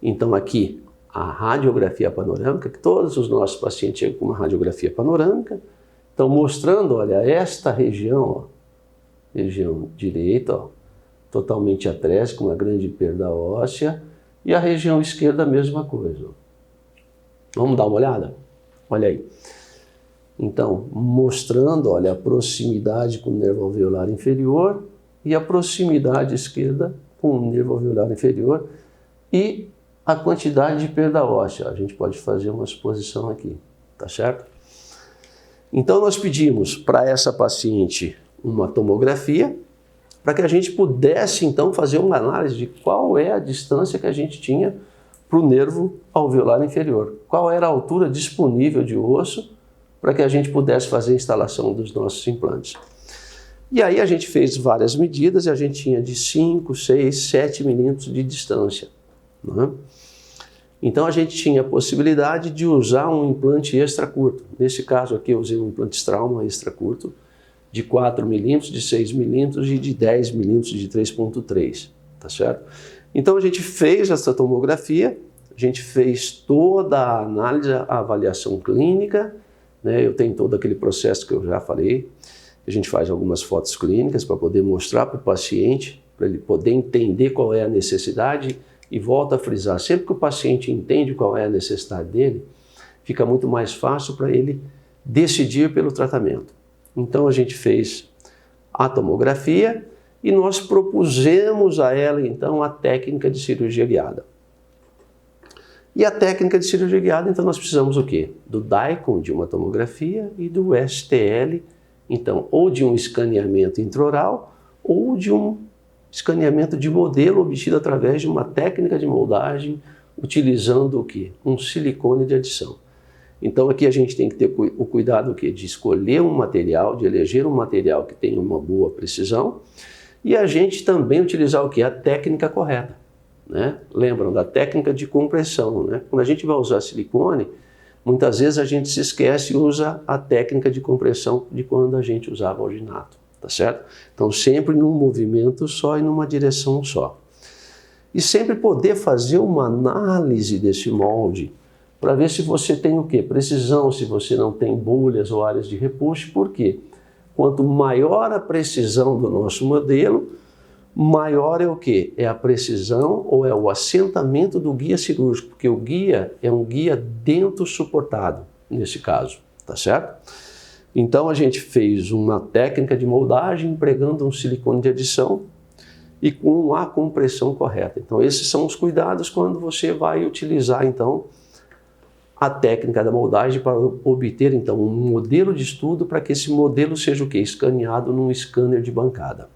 Então aqui a radiografia panorâmica, que todos os nossos pacientes chegam com uma radiografia panorâmica, estão mostrando, olha, esta região, ó, região direita, ó, totalmente atrésica, uma grande perda óssea, e a região esquerda a mesma coisa. Vamos dar uma olhada? Olha aí. Então, mostrando, olha, a proximidade com o nervo alveolar inferior e a proximidade esquerda com o nervo alveolar inferior e a quantidade de perda óssea. A gente pode fazer uma suposição aqui, tá certo? Então, nós pedimos para essa paciente uma tomografia para que a gente pudesse, então, fazer uma análise de qual é a distância que a gente tinha para o nervo alveolar inferior. Qual era a altura disponível de osso para que a gente pudesse fazer a instalação dos nossos implantes. E aí a gente fez várias medidas e a gente tinha de 5, 6, 7 milímetros de distância. Né? Então a gente tinha a possibilidade de usar um implante extra curto. Nesse caso aqui eu usei um implante Straumann extra curto de 4 milímetros, de 6 milímetros e de 10 milímetros de 3,3, tá certo? Então a gente fez essa tomografia, a gente fez toda a análise, a avaliação clínica, né? Eu tenho todo aquele processo que eu já falei, a gente faz algumas fotos clínicas para poder mostrar para o paciente, para ele poder entender qual é a necessidade e volta a frisar, sempre que o paciente entende qual é a necessidade dele, fica muito mais fácil para ele decidir pelo tratamento. Então a gente fez a tomografia e nós propusemos a ela então a técnica de cirurgia guiada. E a técnica de cirurgia guiada, então nós precisamos o quê? Do DICOM, de uma tomografia, e do STL, então, ou de um escaneamento intraoral, ou de um escaneamento de modelo obtido através de uma técnica de moldagem, utilizando o quê? Um silicone de adição. Então aqui a gente tem que ter o cuidado o quê? De escolher um material, de eleger um material que tenha uma boa precisão, e a gente também utilizar o quê? A técnica correta. Né? Lembram da técnica de compressão, né? Quando a gente vai usar silicone, muitas vezes a gente se esquece e usa a técnica de compressão de quando a gente usava alginato, tá certo? Então sempre num movimento só e numa direção só. E sempre poder fazer uma análise desse molde para ver se você tem o quê? Precisão, se você não tem bolhas ou áreas de repuxo. Por quê? Quanto maior a precisão do nosso modelo, maior é o quê? É a precisão ou é o assentamento do guia cirúrgico, porque o guia é um guia dentro suportado, nesse caso, tá certo? Então a gente fez uma técnica de moldagem empregando um silicone de adição e com a compressão correta. Então esses são os cuidados quando você vai utilizar então a técnica da moldagem para obter então um modelo de estudo para que esse modelo seja o quê? Escaneado num scanner de bancada.